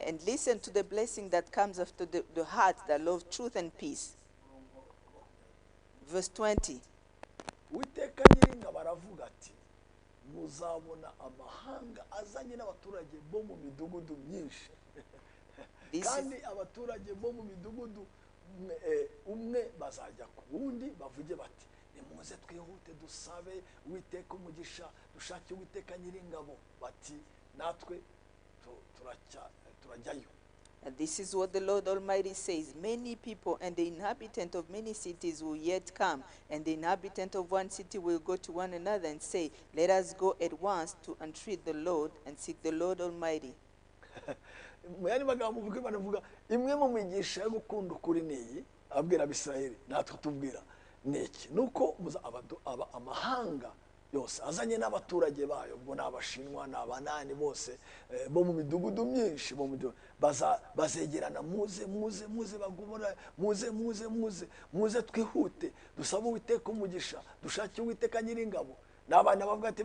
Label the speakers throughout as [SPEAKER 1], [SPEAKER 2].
[SPEAKER 1] And listen to the blessing that comes after the heart that loves truth and peace. Verse 20.
[SPEAKER 2] Uwiteka nyiringa baravuga ati muzabona amahanga azanye n'abaturage bo mu midugudu myinshi kandi abaturage bo mu midugudu umwe bazajya ku wundi bavuge bati nimuze twihute dusabe Uwiteka umugisha dushake Uwiteka nyiringabo bati natwe turajyayo.
[SPEAKER 1] And this is what the Lord Almighty says. Many people and the inhabitant of many cities will yet come, and the inhabitant of one city will go to one another and say, let us go at once to entreat the Lord and seek the Lord Almighty.
[SPEAKER 2] Muyandi magambo uvuga banavuga imwe mu migisha yo gukunda ukuri niyi abwira Abisirayeli natwe tubwira neki nuko amahanga yose azanye n'abaturage bayo ubwo n'abashinwa n'abanani bose bo mu midugudu myinshi bo mu bazegerana muze bagumura muze twihute dusaba Uwiteka umugisha dushake Uwiteka nyiringabo n'abana bavuga ati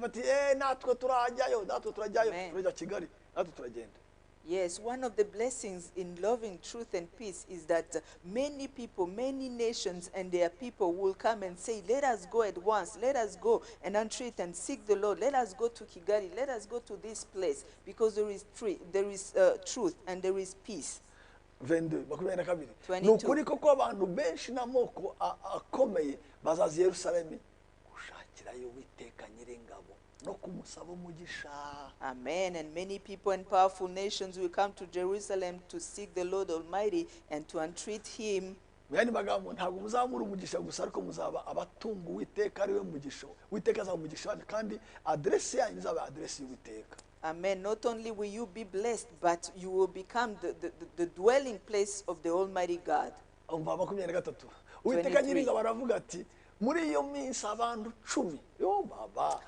[SPEAKER 2] natwe turajyayo turajya Kigali natwe turagenda.
[SPEAKER 1] Yes, one of the blessings in loving truth and peace is that many people, many nations and their people will come and say, let us go at once, let us go and entreat and seek the Lord, let us go to Kigali, let us go to this place, because there is truth and there is peace.
[SPEAKER 2] 22 nukuri koko abantu benshi n'amoko akomeye bazazi Yerusalemu gushakirayo Uwiteka nyiringabo.
[SPEAKER 1] Amen. And many people and powerful nations will come to Jerusalem to seek the Lord Almighty and to entreat Him.
[SPEAKER 2] Yani magambo ntabwo muzamura umugisha gusa ariko muzaba abatunga Uwiteka ari we mugisha. Uwiteka azamugisha kandi adresse yanyu izaba adresse y'Uwiteka.
[SPEAKER 1] Amen. Not only will you be blessed, but you will become the dwelling place of the Almighty God.
[SPEAKER 2] Umva 23. Uwiteka nyiringa baravuga ati muri iyo minsi abantu 10 yo baba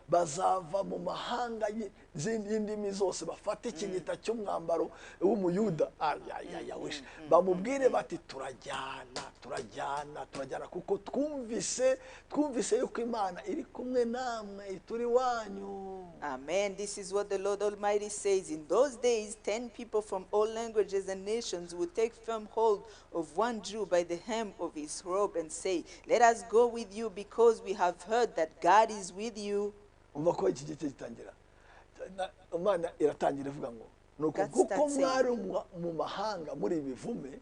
[SPEAKER 2] bazava mu mahanga y'indimi zose bafata ikinyita cy'umwambaro w'umuyuda bamubwire bati turajyana kuko twumvise yuko Imana iri kumwe namwe turi wanyu.
[SPEAKER 1] Amen. This is what the Lord Almighty says. In those days 10 people from all languages and nations will take firm hold of one Jew by the hem of his robe and say, let us go with you because we have heard that God is with you.
[SPEAKER 2] Umva ko iki gice gitangira Imana iratangira ivuga ngo nuko kuko mwari mu mahanga muri bivume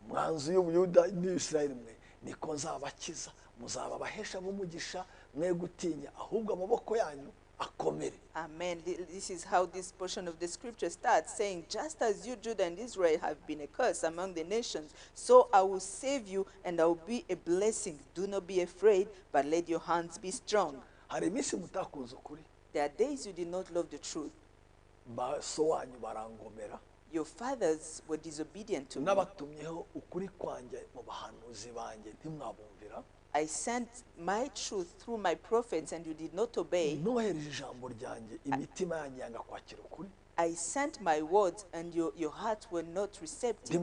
[SPEAKER 2] mwanzu y'Ubuyuda n'Israeli mwe niko nzabakiza muzaba bahesha bumugisha mwe gutinya ahubwo amaboko yanyu akomere.
[SPEAKER 1] Amen. This is how this portion of the scripture starts, saying, just as you, Judah and Israel, have been a curse among the nations, so I will save you and I will be a blessing. Do not be afraid, but let your hands be strong. There are days you did not love the truth. Your fathers were disobedient to me. I sent my truth through my prophets and you did not obey. I sent my words and your hearts were not receptive.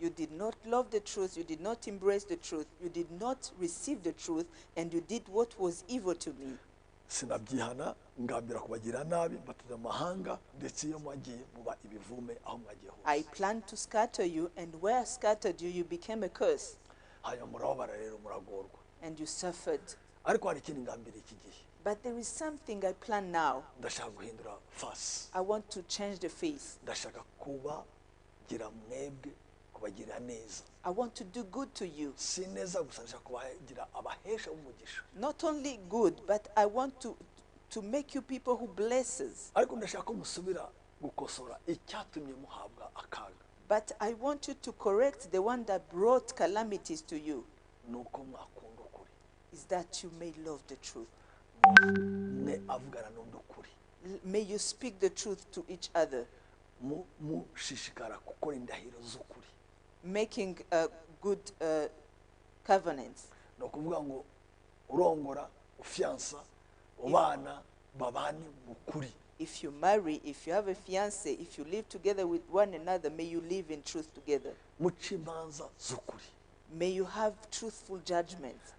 [SPEAKER 1] You did not love the truth, you did not embrace the truth, you did not receive the truth, and you did what was evil to me. I planned to scatter you, and where I scattered you, you became a curse. And you suffered. But there is something I plan now. I want to change the face. I want to do good to you. Not only good, but I want to make you people who blesses. But I want you to correct the one that brought calamities to you. Is that you may love the truth. May you speak the truth to each other. Making good covenants. If you marry, if you have a fiancé, if you live together with one another, may you live in truth together. May you have truthful judgments.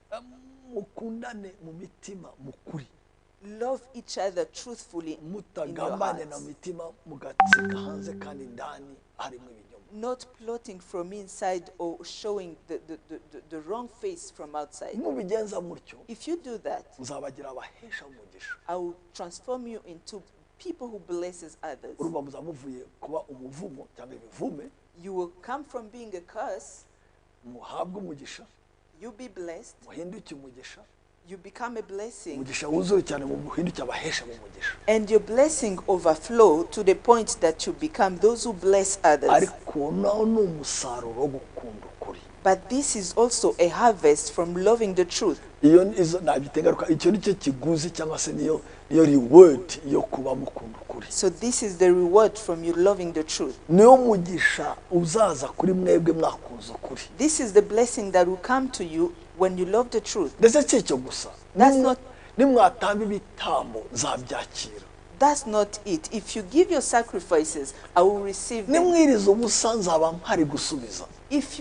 [SPEAKER 1] Love each other truthfully in your
[SPEAKER 2] mutagambane na
[SPEAKER 1] hearts.
[SPEAKER 2] mitima mugatseka hanze kandi ndani harimo ibinyoma.
[SPEAKER 1] Not plotting from inside or showing the wrong face from outside.
[SPEAKER 2] Mubigenza mutyo,
[SPEAKER 1] If you do that,
[SPEAKER 2] muzabagira abahesha umugisha.
[SPEAKER 1] I will transform you into people who blesses others.
[SPEAKER 2] Urumva muzamuvuye kuba umuvumo cyangwa ibivume,
[SPEAKER 1] You will come from being a curse,
[SPEAKER 2] muhabwe umugisha,
[SPEAKER 1] you be blessed,
[SPEAKER 2] muhinduke umugisha,
[SPEAKER 1] you become a blessing,
[SPEAKER 2] umugisha wuzuye cyane mu muhinduke abahesha mu mugisha.
[SPEAKER 1] and your blessing overflow to the point that you become those who bless others.
[SPEAKER 2] Ariko nawo ni umusaruro wo gukunda ukuri.
[SPEAKER 1] But this is also a harvest from loving the truth.
[SPEAKER 2] Iyo izo nabitengaruka, icyo nicyo kiguzi cyangwa se niyo reward yo kuba mukunda ukuri.
[SPEAKER 1] So this is the reward from you loving the truth.
[SPEAKER 2] Niyo mugisha uzaza kuri mwebwe mwakunze ukuri.
[SPEAKER 1] This is the blessing that will come to you when you love the truth.
[SPEAKER 2] Ndetse cyo gusa.
[SPEAKER 1] That's not
[SPEAKER 2] Nimwatamba ibitambo nzabyakira.
[SPEAKER 1] That's not it. If you give your sacrifices, I will receive them.
[SPEAKER 2] Nimwiriza ubusa nzaba mpari gusubiza.
[SPEAKER 1] If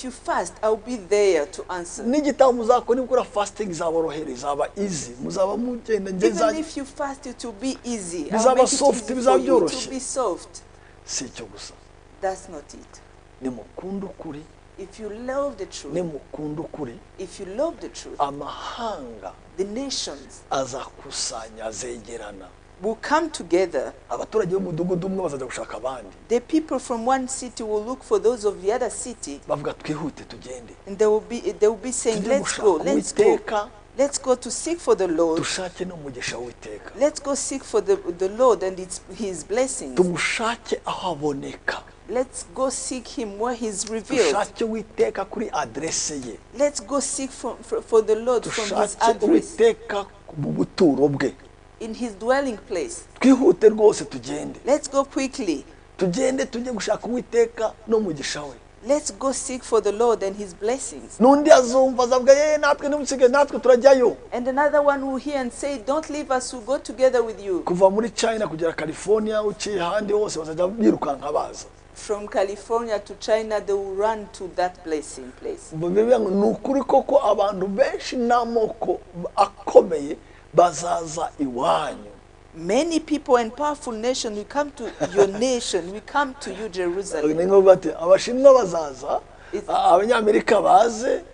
[SPEAKER 1] you fast, I'll be there to answer.
[SPEAKER 2] N'igitambo muzakora nikora fasting izaborohere, izaba easy. Muzaba mugenda ngeza.
[SPEAKER 1] Even if you fast, it will be easy.
[SPEAKER 2] Bizaba soft, bizaba byoroshye.
[SPEAKER 1] It will be soft.
[SPEAKER 2] Si cyo gusa.
[SPEAKER 1] That's not it.
[SPEAKER 2] Nimukunda ukuri.
[SPEAKER 1] If you love the truth,
[SPEAKER 2] Nimukunda ukuri.
[SPEAKER 1] if you love the truth,
[SPEAKER 2] Amahanga
[SPEAKER 1] the nations
[SPEAKER 2] azakusanya zegerana.
[SPEAKER 1] will come together.
[SPEAKER 2] Abaturage b'umudugudu umwe bazaza gushaka abandi.
[SPEAKER 1] The people from one city will look for those of the other city,
[SPEAKER 2] Bavuga twihute tugende.
[SPEAKER 1] and they will be saying, let's go, let's go. Let's go to seek for the Lord.
[SPEAKER 2] Dushake n'umugisha w'Uwiteka.
[SPEAKER 1] Let's go seek for the Lord and His blessings.
[SPEAKER 2] Tumushake aho aboneka.
[SPEAKER 1] Let's go seek Him where He's revealed.
[SPEAKER 2] Dushake Uwiteka kuri adresse ye.
[SPEAKER 1] Let's go seek for the Lord from His
[SPEAKER 2] Dushake
[SPEAKER 1] address,
[SPEAKER 2] Uwiteka mu buturo bwe.
[SPEAKER 1] in His dwelling place.
[SPEAKER 2] Twihute rwose tugende.
[SPEAKER 1] Let's go quickly.
[SPEAKER 2] Tugende tujye gushaka Uwiteka n'umugisha we.
[SPEAKER 1] Let's go seek for the Lord and His blessings.
[SPEAKER 2] N'undi azumva azavuga ye natwe ntimusige natwe turajyayo.
[SPEAKER 1] And another one will hear and say, don't leave us, we'll go together with you.
[SPEAKER 2] Kuva muri China kugera California uciye handi hose bazajya birukanka baza.
[SPEAKER 1] From California to China, they will run to that blessing place.
[SPEAKER 2] Ni ukuri koko abantu benshi n'amoko akomeye bazaza iwanyu.
[SPEAKER 1] Many people and powerful nations will come to your nation, will come to you, Jerusalem.
[SPEAKER 2] Ni ngo bati abashinwa bazaza, abanyamerika baze,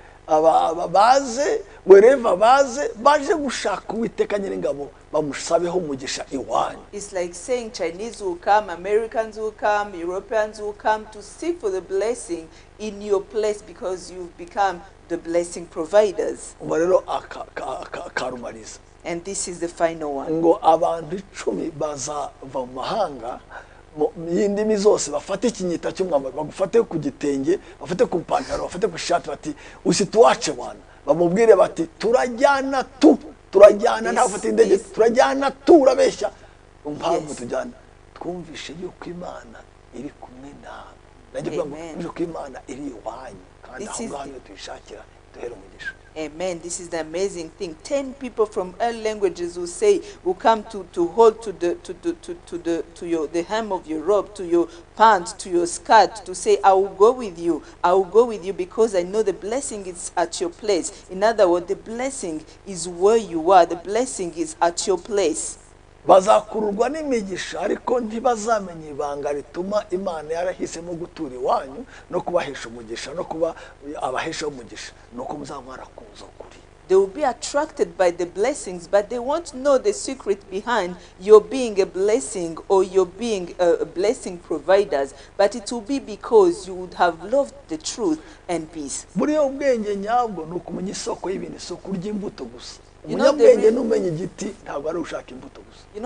[SPEAKER 2] baze, wherever baje gushaka Uwiteka Nyiringabo bamusabeho umugisha iwanyu.
[SPEAKER 1] It's like saying Chinese will come, Americans will come, Europeans will come to seek for the blessing in your place because you've become the blessing providers.
[SPEAKER 2] Ubu rero akarumariza.
[SPEAKER 1] And this is the final one.
[SPEAKER 2] Ngo abantu 10 bazava mu mahanga yindimi zose bafate ikinyita cy'umwambaro bagufate ku gitenge bafate ku pantaro bafate ku shati bati usituache wana bamubwire bati turajyana nta gufata indege turajyana urabeshya umpamvu tujyana twumvishe yuko Imana iri kumwe nawe najye kuvuga ngo Imana iri iwanyu kandi aho ngaho tuyishakira duhere umugisha.
[SPEAKER 1] Amen. This is the amazing thing. 10 people from all languages will come to hold to the hem of your robe, to your pants, to your skirt, to say, I will go with you. I will go with you because I know the blessing is at your place. In other words, the blessing is where you are. The blessing is at your place.
[SPEAKER 2] Bazakururwa n'imigisha ariko ntibazamenye ibanga rituma Imana yarahisemo gutura iwanyu no kubahesha umugisha no kuba abahesha umugisha nuko muzamwara kuza ukuri.
[SPEAKER 1] They will be attracted by the blessings, but they won't know the secret behind your being a blessing or your being a blessing providers. But it will be because you would have loved the truth and peace.
[SPEAKER 2] Buriya ubwenge nyabwo nukumenya isoko y'ibintu, isoko ry'imbuto gusa.
[SPEAKER 1] You know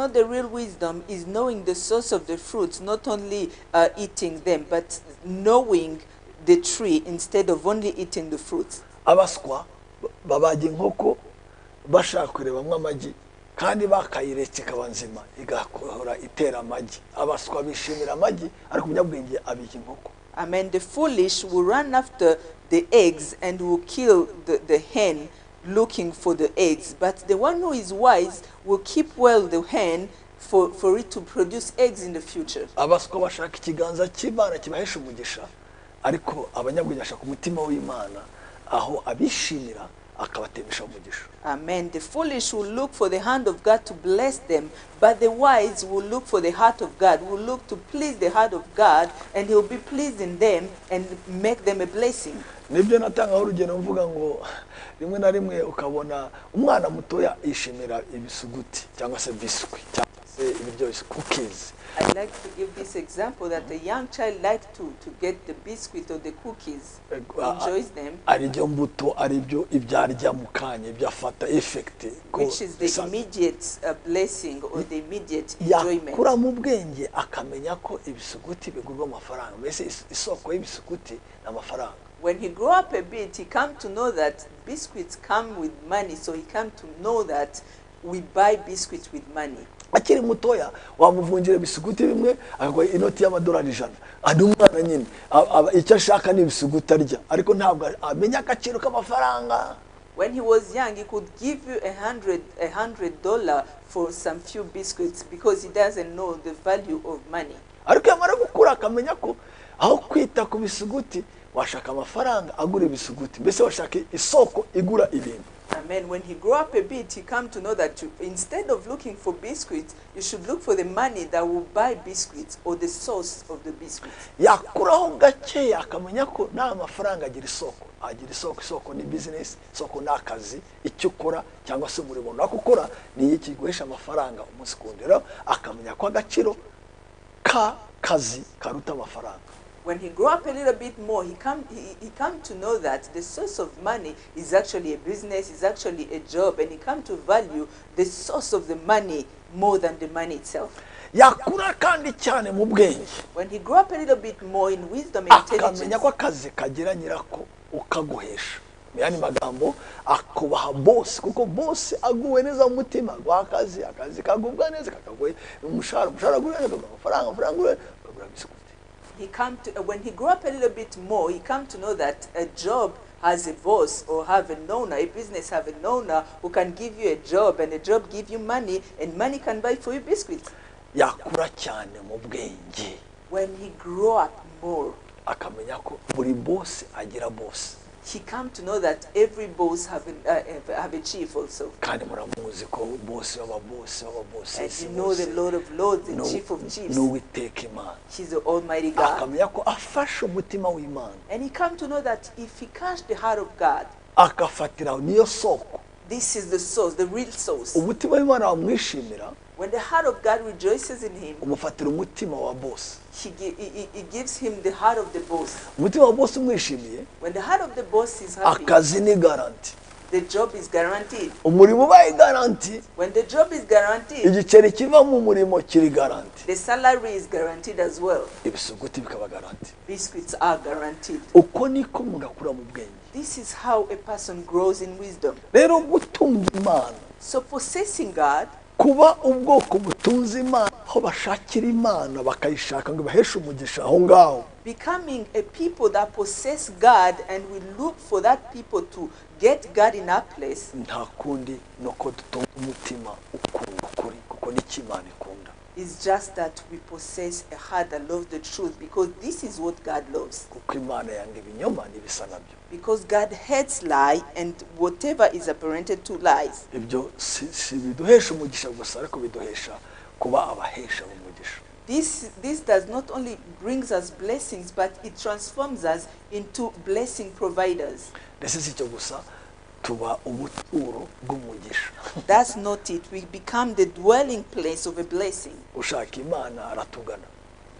[SPEAKER 1] the real wisdom is knowing the source of the fruits, not only eating them, but knowing the tree instead of only eating the fruits.
[SPEAKER 2] Abaswa babaga inkoko bashaka kurebamwe amagi kandi bakayiretse kabanzima igakora itera amagi. Abaswa bishimira amagi ariko umunyabwenge abika inkoko.
[SPEAKER 1] Amen. The foolish will run after the eggs and will kill the hen looking for the eggs, but the one who is wise will keep well the hen for it to produce eggs in the future.
[SPEAKER 2] Abaswa bashaka ikiganza cy'Imana kibahesha umugisha ariko abanyabwenge bashaka umutima w'Imana aho abishimira akabatemesha umugisha.
[SPEAKER 1] Amen. The foolish will look for the hand of God to bless them, but the wise will look for the heart of God, will look to please the heart of God, and He will be pleased in them and make them a blessing.
[SPEAKER 2] Nibyo natanga urugero mvuga ngo rimwe na rimwe ukabona umwana mutoya yishimira ibisuguti cyangwa se biscuit cyangwa se ibiryo cookies.
[SPEAKER 1] I like to give this example that a young child likes to get the biscuit or the cookies, enjoys them,
[SPEAKER 2] aribyo mbuto aribyo ibyarya mukanye byafata effect,
[SPEAKER 1] which is the immediate blessing or the immediate enjoyment.
[SPEAKER 2] Yakura mu bwenge akamenya ko ibisuguti bigurwa amafaranga, mbese isoko y'ibisuguti n'amafaranga.
[SPEAKER 1] When he grew up a bit, he came to know that biscuits come with money, so he came to know that we buy biscuits with money.
[SPEAKER 2] Akiri mutoya wamuvunjira bisuguti bimwe akagwa inoti y'amadolari 100, andi umwana nyine icyo ashaka ni bisuguti arya, ariko ntabwo amenya agaciro k'amafaranga.
[SPEAKER 1] When he was young, he could give you $100 for some few biscuits because he doesn't know the value of money.
[SPEAKER 2] Ariko yamara gukura akamenya ko aho kwita ku bisuguti washaka amafaranga agura bisuguti, mbese washaka isoko igura ibintu.
[SPEAKER 1] Amen. When he grew up a bit, he came to know that instead of looking for biscuits, you should look for the money that will buy biscuits or the source of the biscuits.
[SPEAKER 2] Yakuraho gakeya akamenya ko nta mafaranga agira isoko ni business, isoko n'akazi icyo ukora cyangwa se umurimo nakukora ni iki guhesha amafaranga umunsi kundera, akamenya ko agaciro ka kazi karuta amafaranga.
[SPEAKER 1] When he grew up a little bit more, he come to know that the source of money is actually a business, is actually a job, and he come to value the source of the money more than the money itself.
[SPEAKER 2] Yakura kandi cyane mu bwenge.
[SPEAKER 1] When he grew up a little bit more in wisdom and intelligence,
[SPEAKER 2] akamenya ko akazi kagira nyirako ukaguhesha. Yani magambo akubaha boss, kuko boss aguwe neza umutima gwakazi, akazi kagubwa neza kakaguye umushahara gure amafaranga gure bisikuti.
[SPEAKER 1] He come to when he grew up a little bit more, he come to know that a job has a boss or have an owner, a business have an owner who can give you a job, and a job give you money, and money can buy for you biscuits.
[SPEAKER 2] Yakura cyane mu bwenge.
[SPEAKER 1] When he grew up more,
[SPEAKER 2] akamenya ko buri boss agira boss.
[SPEAKER 1] He come to know that every boss have a chief also.
[SPEAKER 2] Kandi muramuzi ko boss w'ababoss.
[SPEAKER 1] And you know the Lord of Lords, the Chief of Chiefs.
[SPEAKER 2] No Uwiteka Imana.
[SPEAKER 1] He's the Almighty God.
[SPEAKER 2] Akamenya ko afasha umutima w'Imana.
[SPEAKER 1] And he come to know that if he catch the heart of God,
[SPEAKER 2] akafatira niyo soko.
[SPEAKER 1] This is the source, the real source.
[SPEAKER 2] Umutima w'Imana wamwishimira.
[SPEAKER 1] When the heart of God rejoices in him,
[SPEAKER 2] umufatira umutima wa boss.
[SPEAKER 1] He gives him the heart of the boss.
[SPEAKER 2] Umutima wa boss umwishimiye.
[SPEAKER 1] When the heart of the boss is happy,
[SPEAKER 2] akazi ni guarantee.
[SPEAKER 1] The job is guaranteed.
[SPEAKER 2] Umurimo ubaye guarantee.
[SPEAKER 1] When the job is guaranteed,
[SPEAKER 2] igiceri kiva mu murimo kiri guarantee.
[SPEAKER 1] The salary is guaranteed as well.
[SPEAKER 2] Ibisuguti bikaba guarantee.
[SPEAKER 1] Biscuits are guaranteed.
[SPEAKER 2] Uko niko mugakura mu bwenge.
[SPEAKER 1] This is how a person grows in wisdom.
[SPEAKER 2] Rero gutunga Imana.
[SPEAKER 1] So possessing God,
[SPEAKER 2] kuba ubwoko butunze Imana aho bashakira Imana bakayishaka ngo baheshe umugisha aho ngaho.
[SPEAKER 1] Becoming a people that possess God and we look for that people to get God in our place.
[SPEAKER 2] Nta kundi noko dutunga umutima ukunda ukuri kuko n'iki Imana ikunda.
[SPEAKER 1] It's just that we possess a heart that loves the truth because this is what God loves.
[SPEAKER 2] Kuko Imana yanga ibinyoma n'ibisa nabyo.
[SPEAKER 1] Because God hates lie and whatever is apparented to lies.
[SPEAKER 2] Ibyo si biduhesha umugisha gusa ariko biduhesha kuba abahesha umugisha.
[SPEAKER 1] This does not only brings us blessings, but it transforms us into blessing providers.
[SPEAKER 2] This is icyo gusa tuba ubuturo bw'umugisha.
[SPEAKER 1] That's not it. We become the dwelling place of a blessing.
[SPEAKER 2] Ushaka Imana aratugana.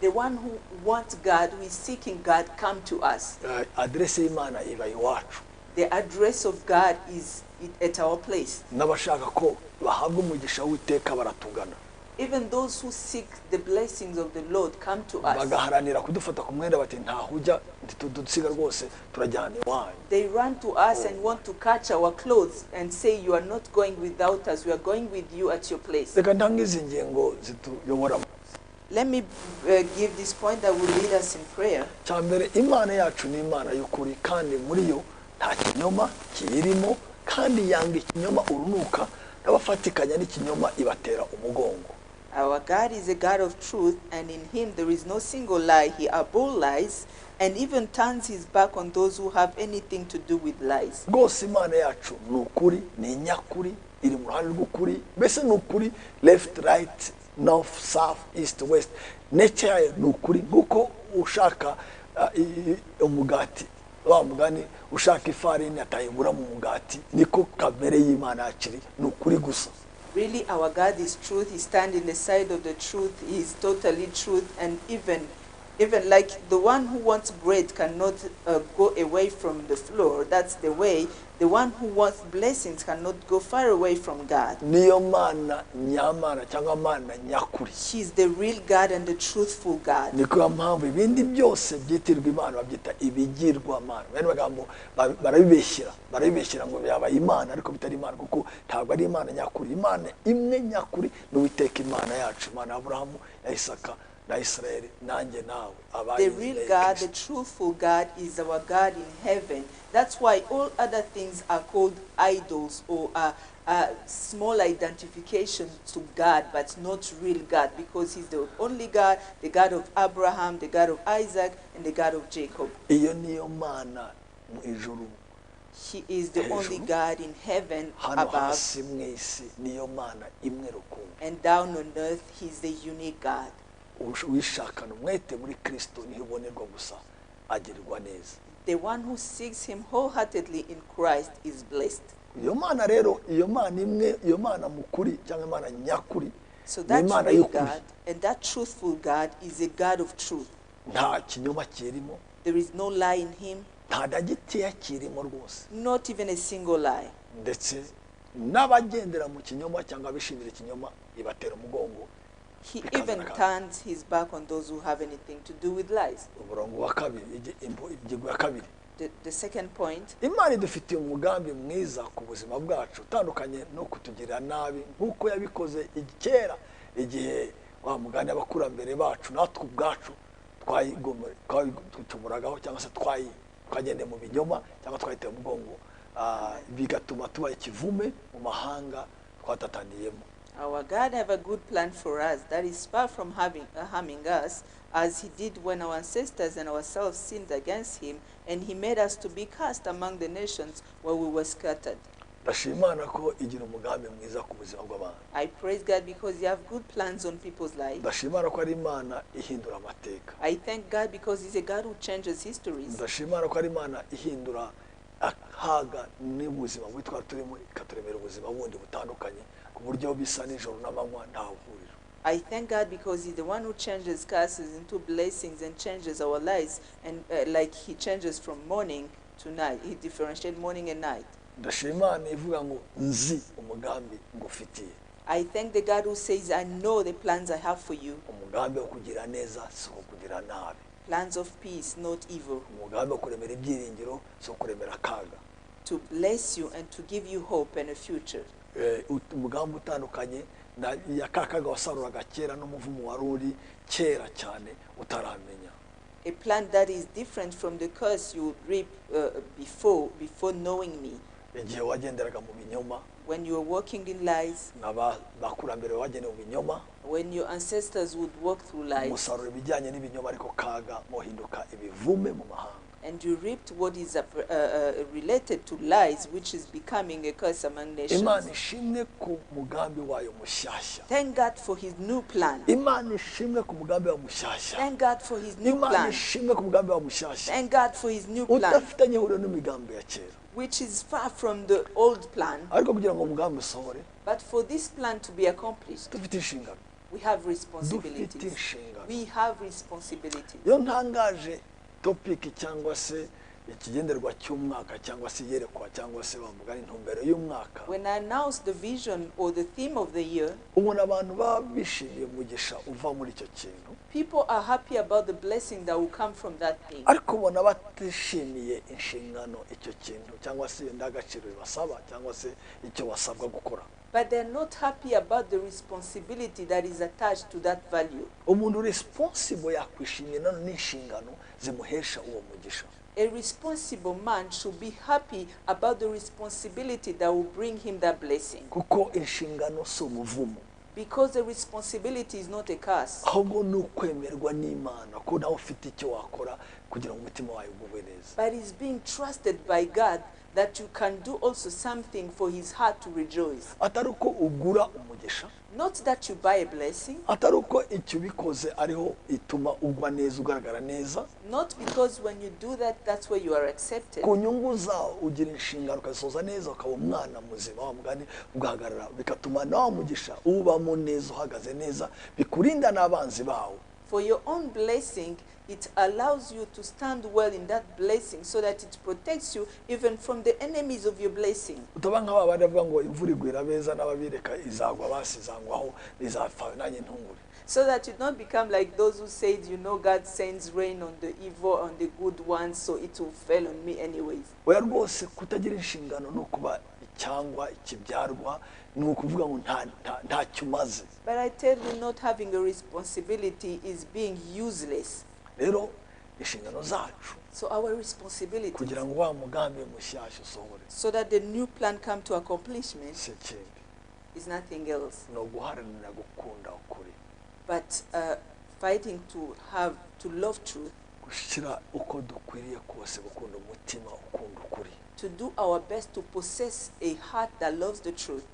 [SPEAKER 1] The one who wants God, who is seeking God, come to us.
[SPEAKER 2] Address y'Imana iba iwacu.
[SPEAKER 1] The address of God is at our place.
[SPEAKER 2] N'abashaka ko bahabwa umugisha w'Uwiteka baratugana.
[SPEAKER 1] Even those who seek the blessings of the Lord come to us.
[SPEAKER 2] Bagaharanira kudufata ku mwenda bati nta hujya dusiga rwose turajyana iwanyu.
[SPEAKER 1] They run to us and want to catch our clothes and say you are not going without us, we are going with you at your place.
[SPEAKER 2] Reka ntangize ingingo zituyobora.
[SPEAKER 1] Let me give this point that will lead us in prayer.
[SPEAKER 2] Cyambere Imana yacu ni Imana y'ukuri kandi muri yo nta kinyoma kirimo kandi yanga ikinyoma urunuka n'abafatikanya n'ikinyoma ibatera umugongo.
[SPEAKER 1] Our God is a God of truth, and in him there is no single lie. He abhors lies and even turns his back on those who have anything to do with lies.
[SPEAKER 2] rwose imana yacu ni ukuri, ni nyakuri, iri mu ruhande rw'ukuri, mbese ni ukuri, left right north south east west. Nature yayo ni ukuri, nk'uko ushaka umugati, wa mugani ushaka ifarini atayibura mu mugati, niko kamere y'Imana yakiri, ni ukuri gusa.
[SPEAKER 1] Really, our God is truth. He stands in the side of the truth. He is totally truth. And even like the one who wants bread cannot go away from the floor. That's the way. The one who wants blessings cannot go far away from God.
[SPEAKER 2] Niyo mana nyamana cyangwa mana nyakuri.
[SPEAKER 1] He is the real God and the truthful God.
[SPEAKER 2] Niko mpamvu ibindi byose byitirwa Imana babyita ibigirwa mana. Bene bagambo barabibeshyira ngo yabaye Imana ariko bitari Imana kuko ntabwo ari Imana nyakuri. Imana imwe nyakuri ni Uwiteka Imana yacu, Imana Abrahamu, ya Isaka na Israeli, nanjye nawe abaye.
[SPEAKER 1] The real God, the truthful God is our God in heaven. That's why all other things are called idols or small identification to God, but not real God, because he's the only God, the God of Abraham, the God of Isaac, and the God of Jacob.
[SPEAKER 2] Iyo niyo mana mu ijuru.
[SPEAKER 1] He is the only God in heaven above, and down on earth he's the unique God. The one who seeks him wholeheartedly in Christ is blessed. So that real God and that truthful God is a God of truth. There is no lie in him, not even a single lie. He even turns his back on those who have anything to do with lies. The second point,
[SPEAKER 2] Imana idufitiye umugambi mwiza ku buzima bwacu utandukanye no kutugirira nabi nkuko yabikoze kera igihe wa mugani abakurambere bacu natwe ubwacu twayigomoragaho cyangwa se twagende mu binyoma cyangwa twahite mu mugongo bigatuma tuba ikivume mu mahanga twatataniyemo.
[SPEAKER 1] Our God have a good plan for us that is far from harming us, as he did when our ancestors and ourselves sinned against him, and he made us to be cast among the nations where we were scattered. I praise God because you have good plans on people's lives. I thank God because he's a God who changes histories. I thank God because he's the one who changes curses into blessings and changes our lives, and like he changes from morning to night. He differentiates morning and night. I thank the God who says, I know the plans I have for you. Plans of peace, not evil. To bless you and to give you hope and a future. A plan that is different from the curse you would reap before knowing me. When you are walking in lies, when your ancestors would walk through lies, and you reaped what is related to lies, which is becoming a curse among nations. Thank God for his new plan. Thank God for his new plan. Thank God for his new plan, which is far from the old plan. But for this plan to be accomplished, we have responsibilities. We have responsibilities.
[SPEAKER 2] Topic cyangwa se ikigenderwa cy'umwaka cyangwa se yerekwa cyangwa se bamugana intumbero y'umwaka.
[SPEAKER 1] When I announce the vision or the theme of the year,
[SPEAKER 2] ubona abantu babishimiye mugisha uva muri icyo kintu.
[SPEAKER 1] People are happy about the blessing that will come from that thing.
[SPEAKER 2] Ariko ubona batishimiye inshingano icyo kintu cyangwa se ndagaciro basaba cyangwa se icyo basabwa gukora.
[SPEAKER 1] But they're not happy about the responsibility that is attached to that value.
[SPEAKER 2] Umuntu responsible yakwishimiye n'inshingano zimuhesha uwo mugisha.
[SPEAKER 1] A responsible man should be happy about the responsibility that will bring him that blessing.
[SPEAKER 2] Kuko inshingano so muvumo.
[SPEAKER 1] Because the responsibility is not a curse.
[SPEAKER 2] ahubwo ni ukwemerwa n'Imana ko nawe ufite icyo wakora kugira ngo umutima wawe ugubwe neza.
[SPEAKER 1] But it's being trusted by God that you can do also something for his heart to rejoice.
[SPEAKER 2] atari uko ugura umugisha,
[SPEAKER 1] Not that you buy a blessing.
[SPEAKER 2] atari uko icyo ubikoze ariho ituma ugwa neza, ugaragara neza.
[SPEAKER 1] Not because when you do that, that's where you are accepted.
[SPEAKER 2] ku nyungu zawo ugira inshingano ukazisoza neza, ukaba umwana muzima wa mugani ugahagarara, bigatuma nawe umugisha ubamo neza, uhagaze neza, bikurinda n'abanzi bawo.
[SPEAKER 1] For your own blessing, it allows you to stand well in that blessing so that it protects you even from the enemies of your blessing.
[SPEAKER 2] utaba nk'aba bari bavuga ngo imvura igwira beza n'ababireka izagwa basizangwaho nizapfa nanjye ntungure.
[SPEAKER 1] So that you don't become like those who said, you know, God sends rain on the evil, on the good ones, so it will fall on me anyways.
[SPEAKER 2] oya rwose kutagira inshingano no kuba cyangwa ikibyarwa ni ukuvuga ngo ntacyo umaze.
[SPEAKER 1] But I tell you, not having a responsibility is being useless.
[SPEAKER 2] rero inshingano zacu
[SPEAKER 1] So our responsibility,
[SPEAKER 2] kugira ngo wa mugambi mushyashya usohore,
[SPEAKER 1] so that the new plan come to accomplishment,
[SPEAKER 2] si ikindi
[SPEAKER 1] is nothing else
[SPEAKER 2] ni uguharanira gukunda ukuri,
[SPEAKER 1] but fighting to love truth,
[SPEAKER 2] gushyira uko dukwiriye kose gukunda umutima ukunda ukuri.
[SPEAKER 1] to do our best to possess a heart that loves the truth.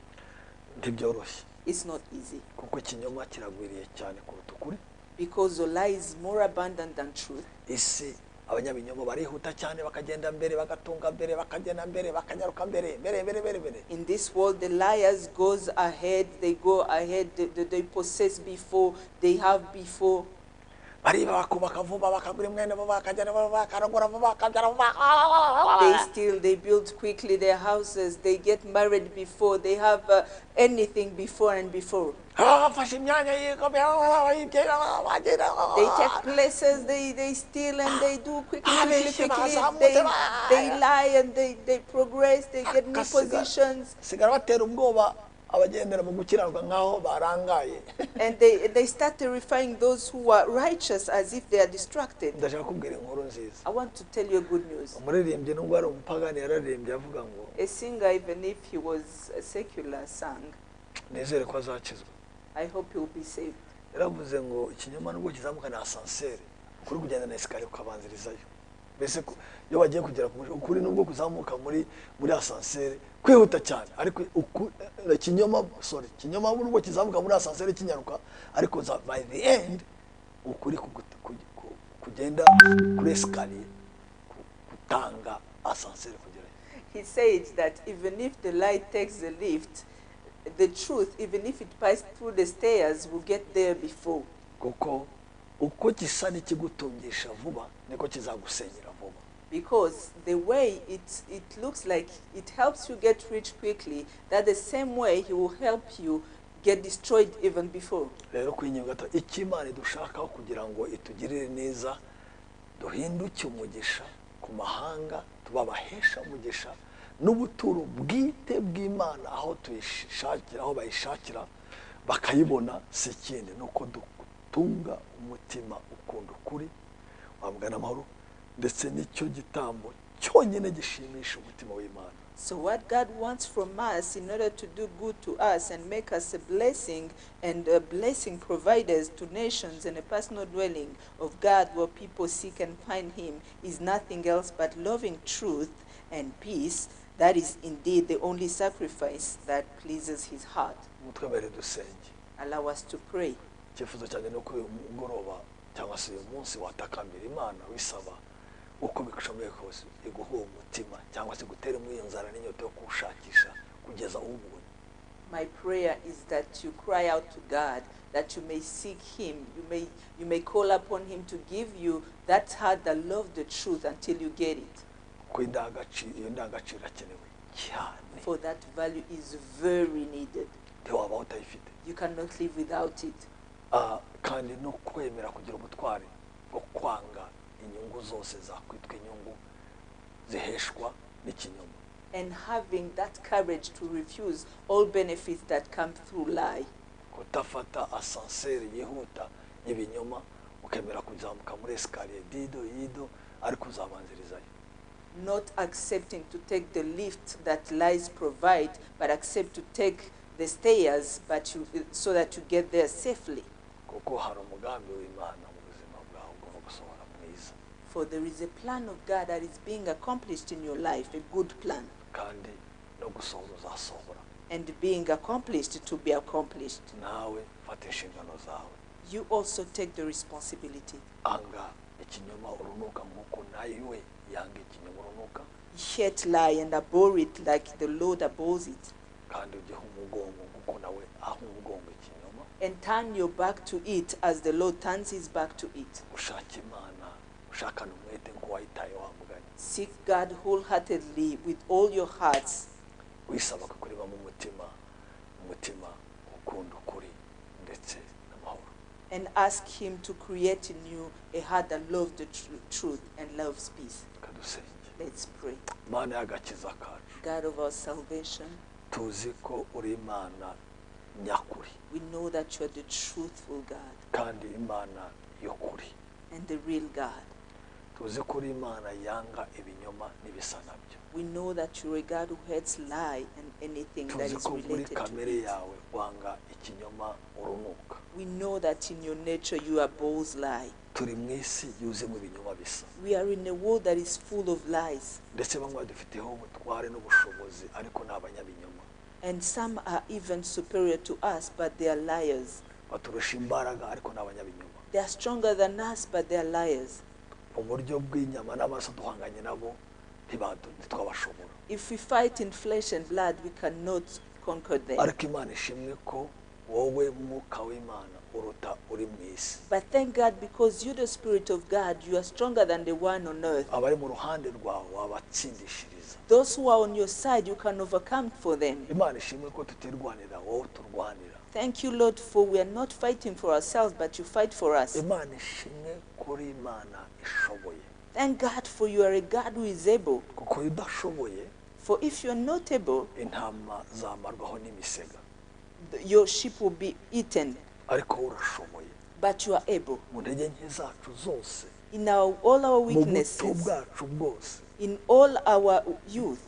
[SPEAKER 2] ntibyoroshye
[SPEAKER 1] It's not easy
[SPEAKER 2] kuko ikinyoma kiragwiriye cyane kuruta ukuri.
[SPEAKER 1] because the lie is more abundant than truth.
[SPEAKER 2] isi abanyabinyoma barihuta cyane, bakagenda mbere, bagatunga mbere, bakagenda mbere, bakanyaruka mbere.
[SPEAKER 1] In this world, the liars goes ahead, they go ahead, they possess before, they have before.
[SPEAKER 2] bariba bakubaka vuba, bakagura imwenda vuba, bakagenda vuba, bakarongora vuba, bakabyara vuba.
[SPEAKER 1] They steal, they build quickly their houses, they get married before, they have anything before and before.
[SPEAKER 2] bafashe imyanya yikomeye,
[SPEAKER 1] They take places, they steal and they do quickly. They lie and they progress, they get new positions.
[SPEAKER 2] sigara batera ubwoba abagendera mu gukiranuka nkaho barangaye.
[SPEAKER 1] And they start terrifying those who are righteous as if they are distracted.
[SPEAKER 2] ndashaka kubwira inkuru nziza.
[SPEAKER 1] I want to tell you a good news.
[SPEAKER 2] umuririmbyi nubwo ari umupagani yararirimbye avuga ngo
[SPEAKER 1] A singer, even if he was a secular, sang,
[SPEAKER 2] nizere ko azakizwa.
[SPEAKER 1] I hope he will be saved.
[SPEAKER 2] yaravuze ngo ikinyoma nubwo kizamuka na asanseri, kuri kugenda na esikariye ukabanzirizayo. mbese iyo bagiye kugera ku mujyi, ukuri nubwo kuzamuka muri asanseri kwihuta cyane, ariko ikinyoma nubwo kizamuka muri asanseri kinyaruka, ariko by the end ukuri kugenda kuri esikariye gutanga asanseri kugerayo.
[SPEAKER 1] He said that even if the light takes the lift, the truth, even if it passes through the stairs, will get there before.
[SPEAKER 2] kuko uko gisa n'ikigutungisha vuba niko kizagusenyera vuba.
[SPEAKER 1] Because the way it looks like it helps you get rich quickly, that the same way he will help you get destroyed even before.
[SPEAKER 2] rero kwinyugato ikimana idushakaho kugira ngo itugirire neza, duhinduke umugisha ku mahanga, tubabahesha umugisha n'ubuturo bwite bw'Imana aho tuyishakira, aho bayishakira bakayibona, si ikindi nuko dutunga umutima ukunda ukuri, wabwana amahoro, ndetse nicyo gitambo cyonyine gishimisha umutima w'Imana.
[SPEAKER 1] So what God wants from us in order to do good to us and make us a blessing and a blessing providers to nations and a personal dwelling of God where people seek and find him is nothing else but loving truth and peace. That is indeed the only sacrifice that pleases his heart.
[SPEAKER 2] mutwebere dusenge.
[SPEAKER 1] Allow us to pray.
[SPEAKER 2] icyifuzo cyanjye no kuri umugoroba cyangwa se uyu munsi watakambira Imana wisaba uko bikushoboye kose iguha umutima cyangwa se gutera mu iyo nzara n'inyota yo kuwushakisha kugeza ubunye.
[SPEAKER 1] My prayer is that you cry out to God, that you may seek him, you may call upon him to give you that heart that loves the truth until you get it.
[SPEAKER 2] Ko iyo ndangagaciro irakenewe cyane.
[SPEAKER 1] For that value is very needed.
[SPEAKER 2] Ntiwaba utayifite.
[SPEAKER 1] You cannot live without it.
[SPEAKER 2] kandi no kwemera kugira ubutwari bwo kwanga inyungu zose zakwitwa inyungu ziheshwa n'ikinyoma.
[SPEAKER 1] And having that courage to refuse all benefits that come through lie.
[SPEAKER 2] Kutafata asanseri yihuta y'ibinyoma ukemera kuzamuka muri esikariye yido ariko uzabanzirizayo.
[SPEAKER 1] Not accepting to take the lift that lies provide, but accept to take the stairs, but so that you get there safely.
[SPEAKER 2] kuko hari umugambi w'Imana mu buzima bwawe ugomba gusohora mwiza.
[SPEAKER 1] For there is a plan of God that is being accomplished in your life, a good plan.
[SPEAKER 2] kandi no gusohora uzasohora.
[SPEAKER 1] And being accomplished to be accomplished.
[SPEAKER 2] nawe fata inshingano zawe.
[SPEAKER 1] You also take the responsibility.
[SPEAKER 2] anga ikinyoma urunuka nk'uko nawe yanga ikinyoma urunuka.
[SPEAKER 1] Hate lie and abhor it like the Lord abhors it.
[SPEAKER 2] kandi ugihe umugongo nk'uko nawe aho umugongo ikinyoma.
[SPEAKER 1] And turn your back to it as the Lord turns his back to it.
[SPEAKER 2] ushaka Imana ushakana umwete ngo wayitaye wamuganye.
[SPEAKER 1] Seek God wholeheartedly with all your hearts.
[SPEAKER 2] wisaba kukureba mu mutima ukunda ukuri ndetse n'amahoro.
[SPEAKER 1] And ask him to create in you a heart that loves the truth and loves peace.
[SPEAKER 2] kadusenge.
[SPEAKER 1] Let's pray.
[SPEAKER 2] Mana y'agakiza kacu.
[SPEAKER 1] God of our salvation,
[SPEAKER 2] tuzi ko uri Imana nyakuri.
[SPEAKER 1] we know that you are the truthful God
[SPEAKER 2] kandi Imana y'ukuri.
[SPEAKER 1] and the real God.
[SPEAKER 2] tuzi ko uri Imana yanga ibinyoma n'ibisa nabyo.
[SPEAKER 1] We know that you are a God who hates lie and anything that
[SPEAKER 2] tuzi
[SPEAKER 1] is
[SPEAKER 2] ko muri
[SPEAKER 1] related to
[SPEAKER 2] kamere
[SPEAKER 1] it.
[SPEAKER 2] yawe wanga ikinyoma urunuka.
[SPEAKER 1] We know that in your nature you abhors lie.
[SPEAKER 2] turi mu isi yuzemo ibinyoma bisa.
[SPEAKER 1] We are in a world that is full of lies.
[SPEAKER 2] ndetse bamwe badufiteho ubutware n'ubushobozi ariko ni abanyabinyoma.
[SPEAKER 1] And some are even superior to us, but they are liars.
[SPEAKER 2] baturusha imbaraga ariko ni abanyabinyoma.
[SPEAKER 1] They are stronger than us, but they are liars.
[SPEAKER 2] mu buryo bw'inyama n'amaraso duhanganye nabo ntitwabashobora.
[SPEAKER 1] If we fight in flesh and blood, we cannot conquer them.
[SPEAKER 2] ariko Imana ishimwe ko wowe mwuka w'Imana uruta uri mu isi.
[SPEAKER 1] But thank God, because you, the Spirit of God, you are stronger than the one on earth.
[SPEAKER 2] abari mu ruhande rwawe wabatsindishiriza.
[SPEAKER 1] Those who are on your side, you can overcome for them.
[SPEAKER 2] Imana ishimwe ko tutirwanira wowe turwanira.
[SPEAKER 1] Thank you, Lord, for we are not fighting for ourselves, but you fight for us.
[SPEAKER 2] Imana ishimwe kuri Imana ishoboye.
[SPEAKER 1] Thank God, for you are a God who is able.
[SPEAKER 2] kuko iyo udashoboye
[SPEAKER 1] For if you are not able,
[SPEAKER 2] intama zamarwaho n'imisega.
[SPEAKER 1] your sheep will be eaten.
[SPEAKER 2] ariko urashoboye.
[SPEAKER 1] But you are able.
[SPEAKER 2] mu ntege nke zacu zose.
[SPEAKER 1] In all our
[SPEAKER 2] mu buto
[SPEAKER 1] weaknesses,
[SPEAKER 2] bwacu bwose.
[SPEAKER 1] in all our youth,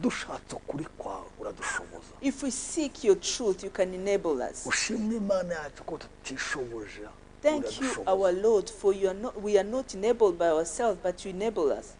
[SPEAKER 2] dushatse ukuri kwawe uradushoboza.
[SPEAKER 1] if we seek your truth, you can enable us.
[SPEAKER 2] ushimwe Imana yacu ko tutishoboje.
[SPEAKER 1] Thank you, our Lord, for we are not enabled by ourselves, but you enable us.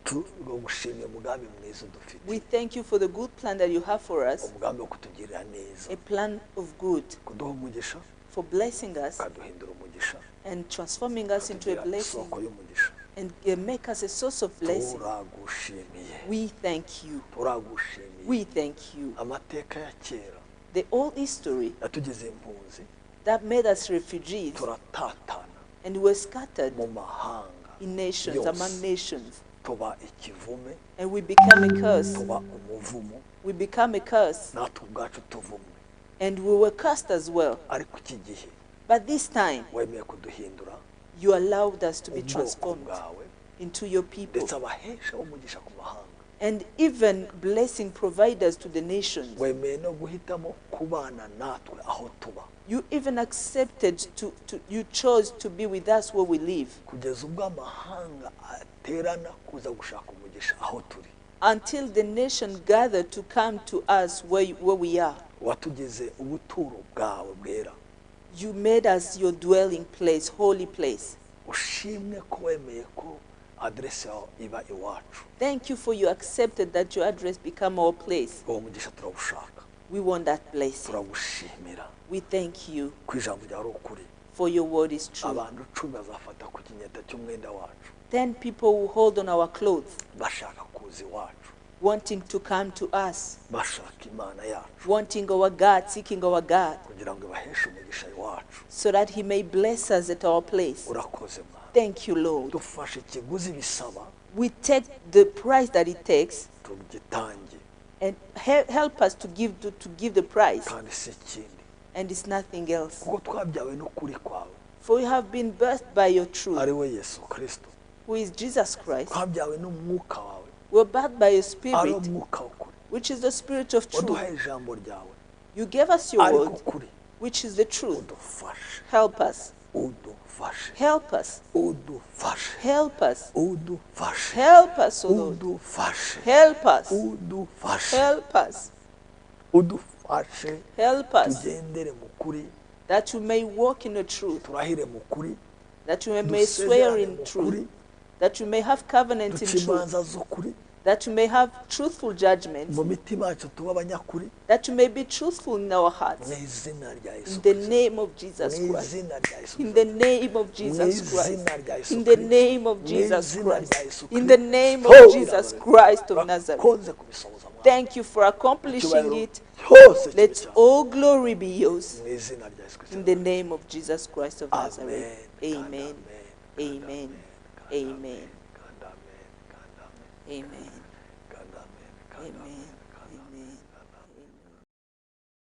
[SPEAKER 2] tugushimye umugambi mwiza dufite.
[SPEAKER 1] We thank you for the good plan that you have for us,
[SPEAKER 2] umugambi wo kutugirira neza.
[SPEAKER 1] a plan of good,
[SPEAKER 2] kuduha umugisha.
[SPEAKER 1] for blessing us
[SPEAKER 2] ukaduhindura umugisha.
[SPEAKER 1] and transforming us into a
[SPEAKER 2] ukatugira
[SPEAKER 1] blessing
[SPEAKER 2] isoko y'umugisha.
[SPEAKER 1] and make us a source of blessing.
[SPEAKER 2] turagushimiye.
[SPEAKER 1] We thank you.
[SPEAKER 2] turagushimiye.
[SPEAKER 1] We thank you.
[SPEAKER 2] amateka ya kera
[SPEAKER 1] The old history
[SPEAKER 2] yatugeze impunzi.
[SPEAKER 1] that made us refugees
[SPEAKER 2] turatatana
[SPEAKER 1] and were scattered
[SPEAKER 2] mu mahanga.
[SPEAKER 1] in nations,
[SPEAKER 2] Yose.
[SPEAKER 1] among nations,
[SPEAKER 2] tuba ikivume.
[SPEAKER 1] and we become a curse.
[SPEAKER 2] tuba umuvumo.
[SPEAKER 1] We become a curse,
[SPEAKER 2] natwe ubwacu tuvumwe.
[SPEAKER 1] and we were cursed as well.
[SPEAKER 2] ariko iki gihe
[SPEAKER 1] But this time,
[SPEAKER 2] wemeye kuduhindura
[SPEAKER 1] you allowed us to be
[SPEAKER 2] ubwoko
[SPEAKER 1] transformed
[SPEAKER 2] bwawe.
[SPEAKER 1] into your people,
[SPEAKER 2] ndetse abahesha umugisha ku mahanga.
[SPEAKER 1] and even blessing providers to the nations.
[SPEAKER 2] wemeye no guhitamo kubana natwe aho tuba.
[SPEAKER 1] You even accepted you chose to be with us where we live,
[SPEAKER 2] kugeza ubwo amahanga aterana kuza gushaka umugisha aho turi.
[SPEAKER 1] until the nation gathered to come to us where we are.
[SPEAKER 2] watugeze ubuturo bwawe bwera.
[SPEAKER 1] You made us your dwelling place, holy place.
[SPEAKER 2] ushimwe ko wemeye ko aderesi yawe iba iwacu.
[SPEAKER 1] Thank you for you accepted that your address become our place.
[SPEAKER 2] uwo mugisha turawushaka.
[SPEAKER 1] We want that blessing.
[SPEAKER 2] turagushimira
[SPEAKER 1] We thank you
[SPEAKER 2] ko ijambo ryawe ari ukuri.
[SPEAKER 1] for your word is true.
[SPEAKER 2] abantu 10 bazafata ku kinyeta cy'umwenda wacu
[SPEAKER 1] 10 people will hold on our clothes,
[SPEAKER 2] bashaka kuza iwacu.
[SPEAKER 1] wanting to come to us,
[SPEAKER 2] bashaka Imana yacu
[SPEAKER 1] wanting our God, seeking our God,
[SPEAKER 2] kugira ngo ibaheshe umugisha iwacu.
[SPEAKER 1] so that he may bless us at our place.
[SPEAKER 2] urakoze Mana.
[SPEAKER 1] Thank you, Lord.
[SPEAKER 2] dufashe ikiguzi bisaba
[SPEAKER 1] We take the price that it takes
[SPEAKER 2] tugitange
[SPEAKER 1] and help us to give the price,
[SPEAKER 2] kandi si ikindi
[SPEAKER 1] and it's nothing else.
[SPEAKER 2] kuko twabyawe n'ukuri kwawe
[SPEAKER 1] For we have been birthed by your truth,
[SPEAKER 2] ari we Yesu Kristo.
[SPEAKER 1] who is Jesus Christ.
[SPEAKER 2] twabyawe n'umwuka wawe
[SPEAKER 1] We're birthed by your
[SPEAKER 2] ari
[SPEAKER 1] spirit,
[SPEAKER 2] umwuka w'ukuri.
[SPEAKER 1] which is the spirit of truth.
[SPEAKER 2] waduhaye ijambo ryawe
[SPEAKER 1] You gave us your
[SPEAKER 2] ariko
[SPEAKER 1] word,
[SPEAKER 2] ukuri.
[SPEAKER 1] which is the truth.
[SPEAKER 2] udufashe
[SPEAKER 1] Help us.
[SPEAKER 2] udufashe
[SPEAKER 1] Help us.
[SPEAKER 2] udufashe
[SPEAKER 1] Help us.
[SPEAKER 2] udufashe
[SPEAKER 1] Help us, O Lord.
[SPEAKER 2] udufashe
[SPEAKER 1] Help us.
[SPEAKER 2] udufashe
[SPEAKER 1] Help us.
[SPEAKER 2] udufashe dufashe
[SPEAKER 1] Help us
[SPEAKER 2] tugendere mu kuri
[SPEAKER 1] that we may walk in the truth,
[SPEAKER 2] turahire mu kuri
[SPEAKER 1] that we may swear
[SPEAKER 2] dusezerane
[SPEAKER 1] in
[SPEAKER 2] mu
[SPEAKER 1] truth,
[SPEAKER 2] kuri
[SPEAKER 1] that we may have covenant in
[SPEAKER 2] duce
[SPEAKER 1] truth,
[SPEAKER 2] imanza z'ukuri
[SPEAKER 1] that we may have truthful judgments,
[SPEAKER 2] mu mitima yacu tuba abanyakuri
[SPEAKER 1] that we may be truthful in our
[SPEAKER 2] mu
[SPEAKER 1] hearts.
[SPEAKER 2] izina rya Yesu
[SPEAKER 1] In the
[SPEAKER 2] Kristo.
[SPEAKER 1] name of Jesus
[SPEAKER 2] mu
[SPEAKER 1] Christ.
[SPEAKER 2] izina rya Yesu
[SPEAKER 1] In
[SPEAKER 2] Kristo.
[SPEAKER 1] the name of Jesus
[SPEAKER 2] Mu
[SPEAKER 1] Christ.
[SPEAKER 2] izina rya Yesu
[SPEAKER 1] In the
[SPEAKER 2] Kristo.
[SPEAKER 1] name of
[SPEAKER 2] Mu
[SPEAKER 1] Jesus
[SPEAKER 2] izina
[SPEAKER 1] Christ.
[SPEAKER 2] rya Yesu
[SPEAKER 1] In the
[SPEAKER 2] Kristo.
[SPEAKER 1] name
[SPEAKER 2] Oh,
[SPEAKER 1] of Jesus Christ of Nazareth.
[SPEAKER 2] urakoze kubisohoza mwana.
[SPEAKER 1] Thank you for accomplishing
[SPEAKER 2] Icyubahiro
[SPEAKER 1] it.
[SPEAKER 2] cyose kibe
[SPEAKER 1] Let
[SPEAKER 2] cyawe.
[SPEAKER 1] all glory be yours.
[SPEAKER 2] Mu izina rya Yesu Kristo.
[SPEAKER 1] In the name of Jesus Christ of Nazareth.
[SPEAKER 2] Amen.
[SPEAKER 1] Amen. Amen. Amen. Amen. Amen. Amen.